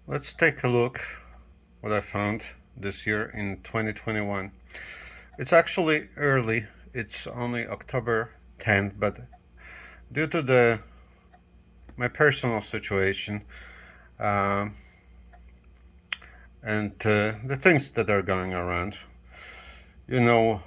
Let's take a look what I found this year in 2021. It's actually early. It's only October 10th, but due to the my personal situation um, and the things that are going around, you know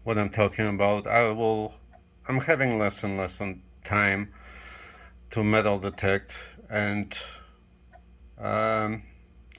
what I'm talking about. I'm having less and less on time to metal detect, and um,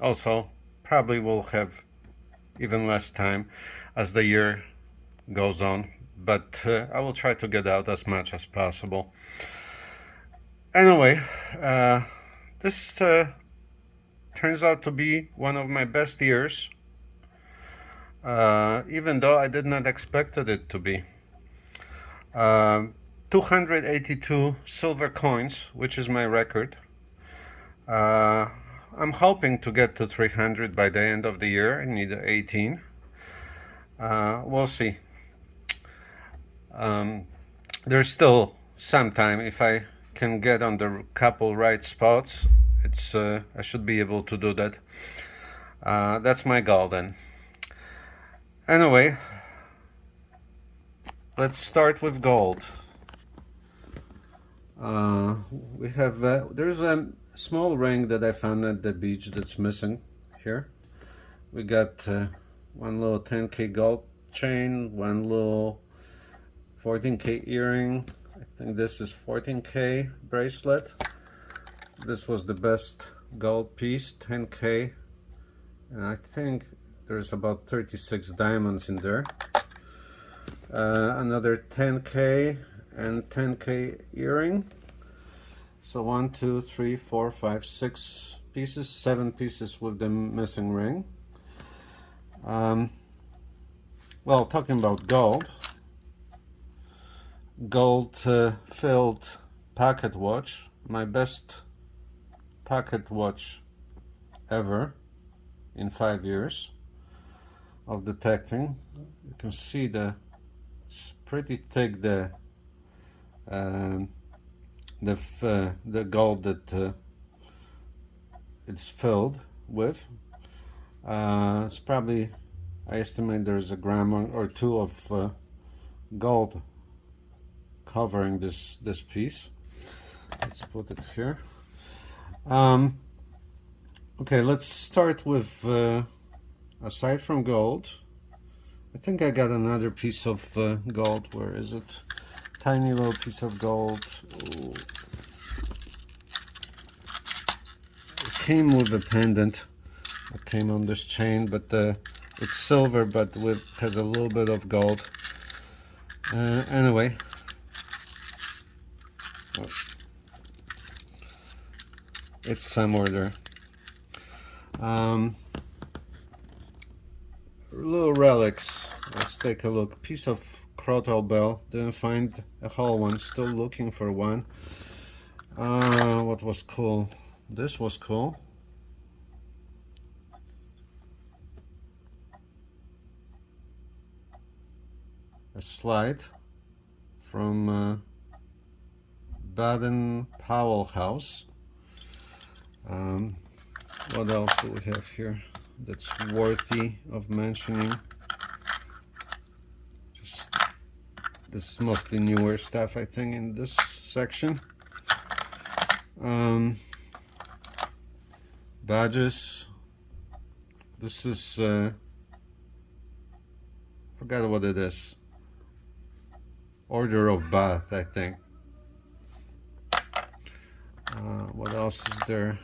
also probably will have even less time as the year goes on, but I will try to get out as much as possible. Anyway, this turns out to be one of my best years, even though I did not expect it to be. 282 silver coins, which is my record. Uh, I'm hoping to get to 300 by the end of the year. I need 18. We'll see. Um, there's still some time. If I can get on the couple right spots, I should be able to do that. That's my goal then. Anyway, let's start with gold. We have there's a small ring that I found at the beach that's missing here. We got one little 10k gold chain, one little 14k earring. I think this is 14k bracelet. This was the best gold piece, 10k, and I think there's about 36 diamonds in there. Another 10k and 10k earring. So 1, 2, 3, 4, 5, 6 pieces, 7 pieces with the missing ring. Well, talking about gold filled pocket watch, my best pocket watch ever in 5 years of detecting. You can see it's pretty thick, the gold that it's filled with. It's probably, I estimate there's a gram or two of gold covering this piece. Let's put it here. Okay, let's start with aside from gold, I think I got another piece of gold. Where is it? Tiny little piece of gold. Ooh. It came with a pendant. It came on this chain, but it's silver, but has a little bit of gold. Anyway, it's somewhere there. Little relics. Let's take a look. Piece of crocodile bell. Didn't find a whole one. Still looking for one. What was cool? This was cool. A slide from Baden-Powell House. What else do we have here that's worthy of mentioning? This is mostly newer stuff, I think, in this section. Badges. This is forgot what it is. Order of Bath, I think. What else is there?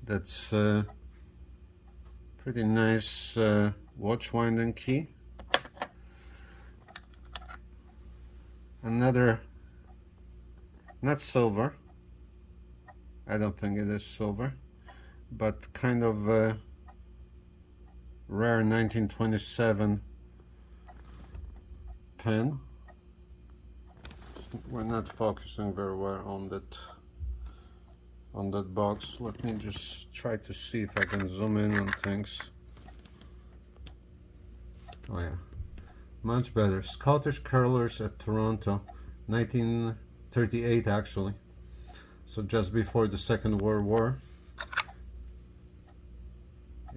That's pretty nice watch winding key. Another, not silver. I don't think it is silver, but kind of rare 1927 pen. We're not focusing very well on that box. Let me just try to see if I can zoom in on things. Oh yeah, much better. Scottish curlers at Toronto, 1938 actually, so just before the Second World War.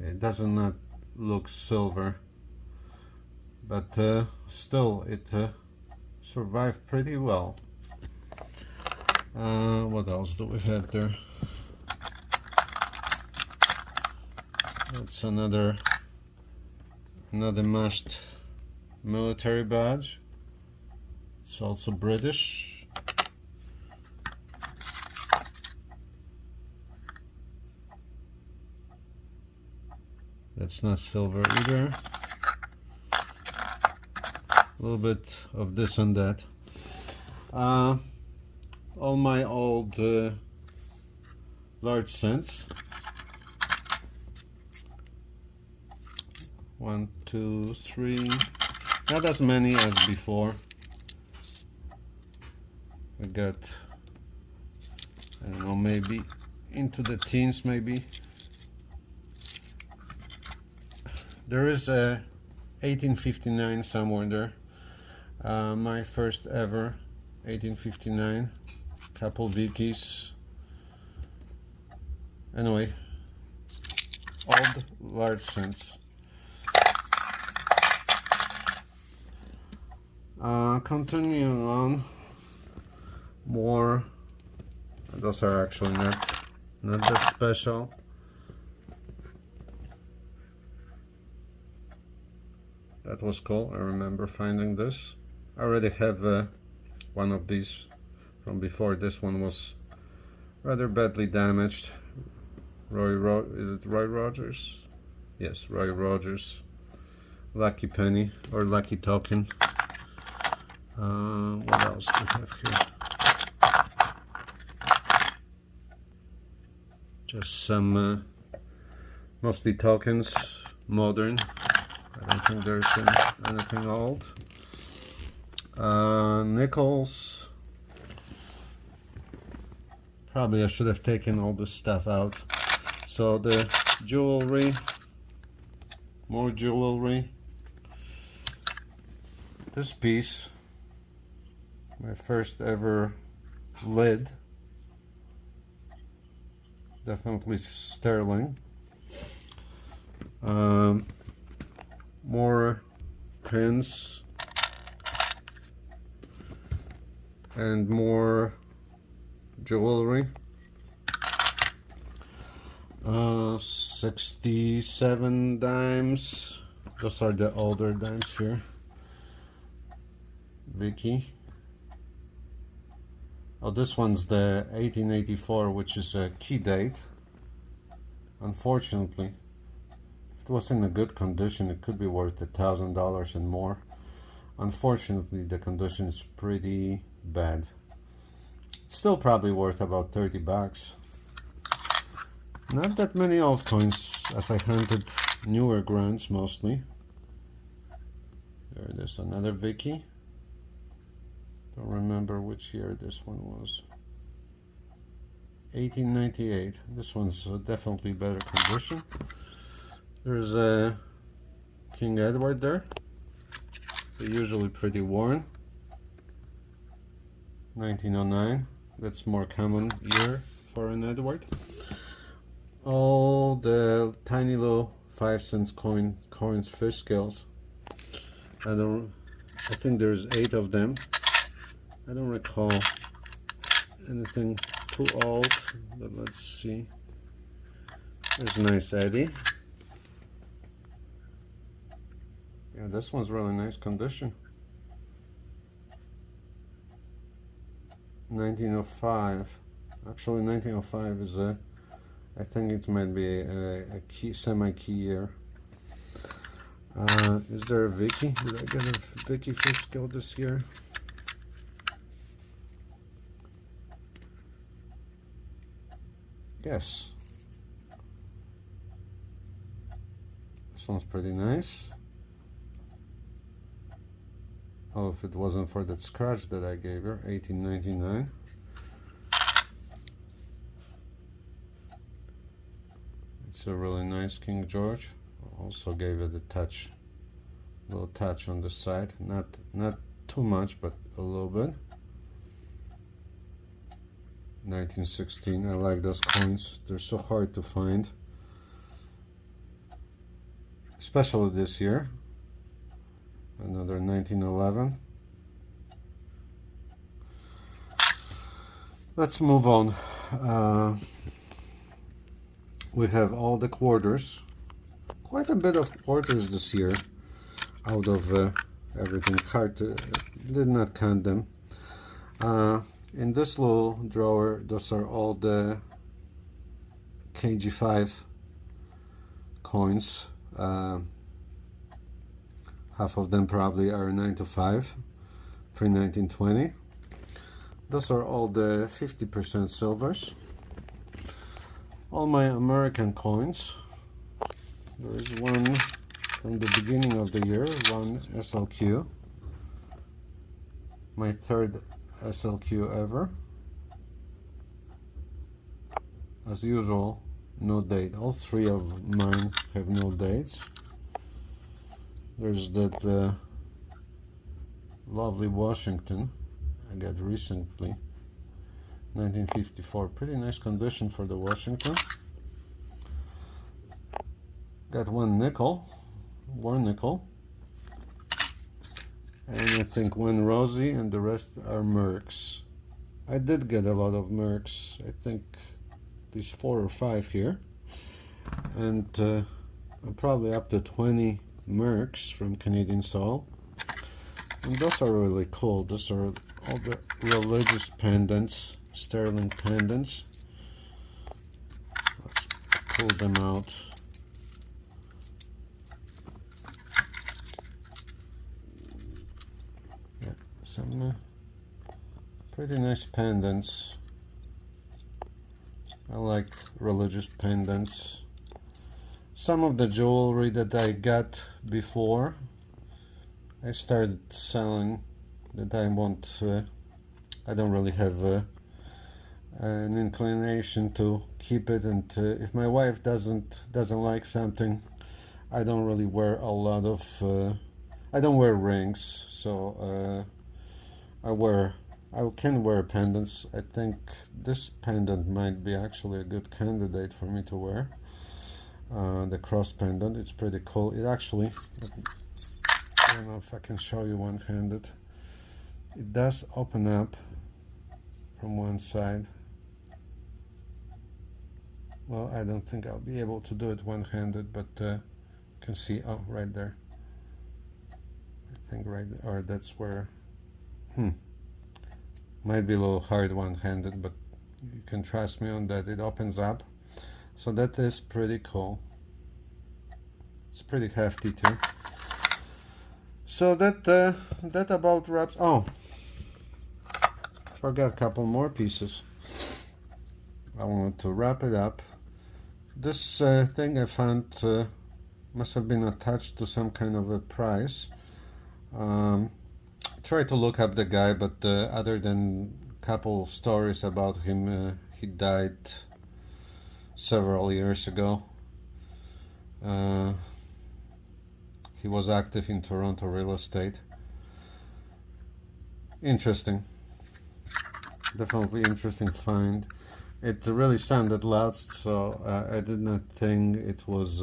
It does not look silver, but still it survived pretty well. What else do we have there? That's another mashed military badge. It's also British. That's not silver either. A little bit of this and that. All my old large cents. 1, 2, 3. Not as many as before. We got, I don't know, maybe into the teens maybe. There is a 1859 somewhere there. My first ever 1859. Couple Vickies. Anyway, old large cents. Continuing on, more. Those are actually not that special. That was cool. I remember finding this. I already have one of these from before. This one was rather badly damaged. Is it Roy Rogers? Yes, Roy Rogers. Lucky penny or lucky token. What else do we have here? Just some mostly tokens, modern. I don't think there's anything old. Nickels. Probably I should have taken all this stuff out. So the jewelry, more jewelry. This piece, my first ever lid, definitely sterling. More pins and more jewelry. 67 dimes. Those are the older dimes here. Vicky. Oh, this one's the 1884, which is a key date. Unfortunately, if it was in a good condition, it could be worth $1,000 and more. Unfortunately, the condition is pretty bad. It's still probably worth about 30 bucks. Not that many altcoins, as I hunted newer grants mostly. There it is, another Vicky. Don't remember which year this one was. 1898. This one's definitely better condition. There's a King Edward there. They're usually pretty worn. 1909. That's more common year for an Edward. All the tiny little 5-cent coins, fish scales. I think there's 8 of them. I don't recall anything too old, but let's see. There's a nice Eddie. Yeah, this one's really nice condition. 1905. Actually, 1905 is I think it might be a semi-key year. Is there a Vicky? Did I get a Vicky fish scale this year? Yes. This one's pretty nice. Oh, if it wasn't for that scratch that I gave her, 1899. It's a really nice King George. Also gave it a little touch on the side. Not too much, but a little bit. 1916. I like those coins. They're so hard to find. especially this year. Another 1911. Let's move on. We have all the quarters. Quite a bit of quarters this year out of everything. Hard to, did not count them. In this little drawer, those are all the KG5 coins. Half of them probably are 9 to 5, pre-1920. Those are all the 50% silvers. All my American coins. There is one from the beginning of the year, one SLQ. My third SLQ ever. As usual, no date. All three of mine have no dates. There's that lovely Washington I got recently, 1954. Pretty nice condition for the Washington. Got one nickel, war nickel, and I think one Rosie, and the rest are Mercs. I did get a lot of Mercs. I think these 4 or 5 here, and I'm probably up to 20 Mercs from Canadian Soil. And those are really cool. Those are all the religious pendants, sterling pendants. Let's pull them out. Yeah, some pretty nice pendants. I like religious pendants. Some of the jewelry that I got before I started selling, that I want, I don't really have an inclination to keep it, and if my wife doesn't like something, I don't really wear a lot of, I don't wear rings, so I can wear pendants. I think this pendant might be actually a good candidate for me to wear. The cross pendant, it's pretty cool. It actually, I don't know if I can show you one-handed. It does open up from one side. Well, I don't think I'll be able to do it one-handed, but you can see, oh, right there. I think right there, or that's where, might be a little hard one-handed, but you can trust me on that. It opens up, so that is pretty cool. It's pretty hefty too. So that about wraps. Oh, forgot a couple more pieces. I wanted to wrap it up. This thing I found must have been attached to some kind of a prize. Tried to look up the guy, but other than a couple stories about him, he died several years ago. He was active in Toronto real estate. Interesting. Definitely interesting find. It really sounded loud, so I did not think it was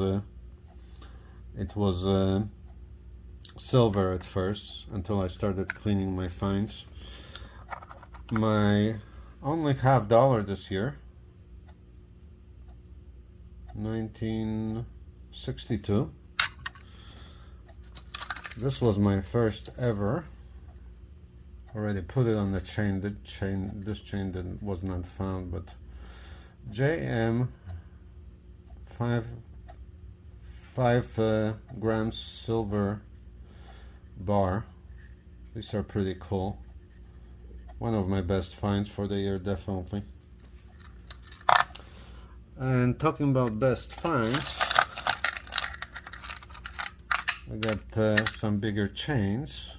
silver at first until I started cleaning my finds. My only $50 this year, 1962. This was my first ever. Already put it on the chain. This chain that was not found, but JM 5 grams silver bar. These are pretty cool. One of my best finds for the year, definitely. And talking about best finds, I got some bigger chains.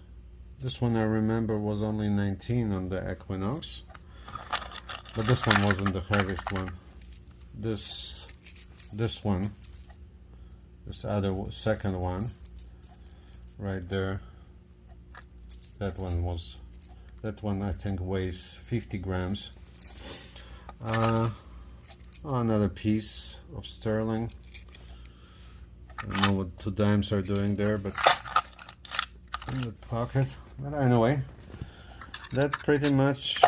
This one I remember was only 19 on the Equinox, but this one wasn't the heaviest one. This one, this other second one, right there. That one I think weighs 50 grams. Another piece of sterling. I don't know what 2 dimes are doing there, but in the pocket. But anyway, that pretty much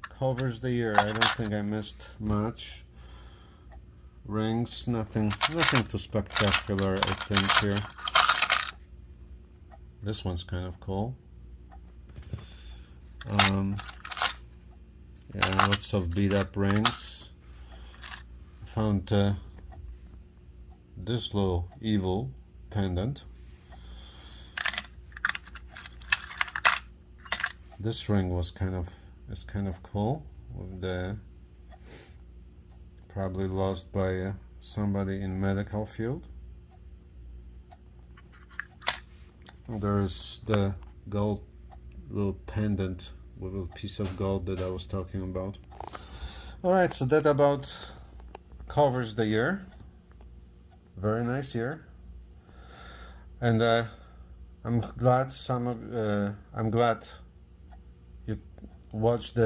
covers the year. I don't think I missed much. Rings, nothing too spectacular, I think, here. This one's kind of cool. Yeah, lots of beat up rings. Found this little evil pendant. This ring is kind of cool, with the probably lost by somebody in medical field. There's the gold little pendant with a piece of gold that I was talking about. Alright, so that about covers the year. Very nice year. And I'm glad I'm glad you watched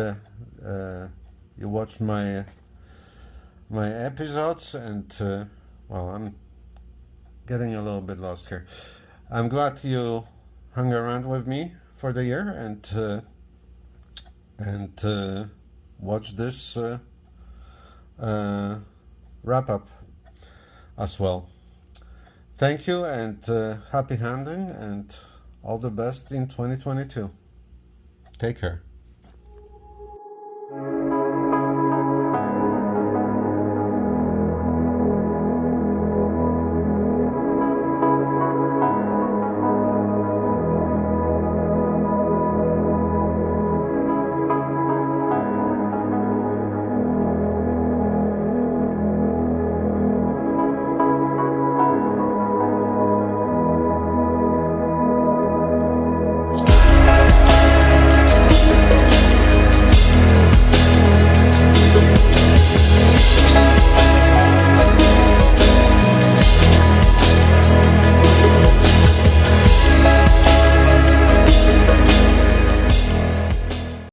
my episodes, and well, I'm getting a little bit lost here. I'm glad you hung around with me for the year and watch this wrap up as well. Thank you, and happy hunting, and all the best in 2022. Take care.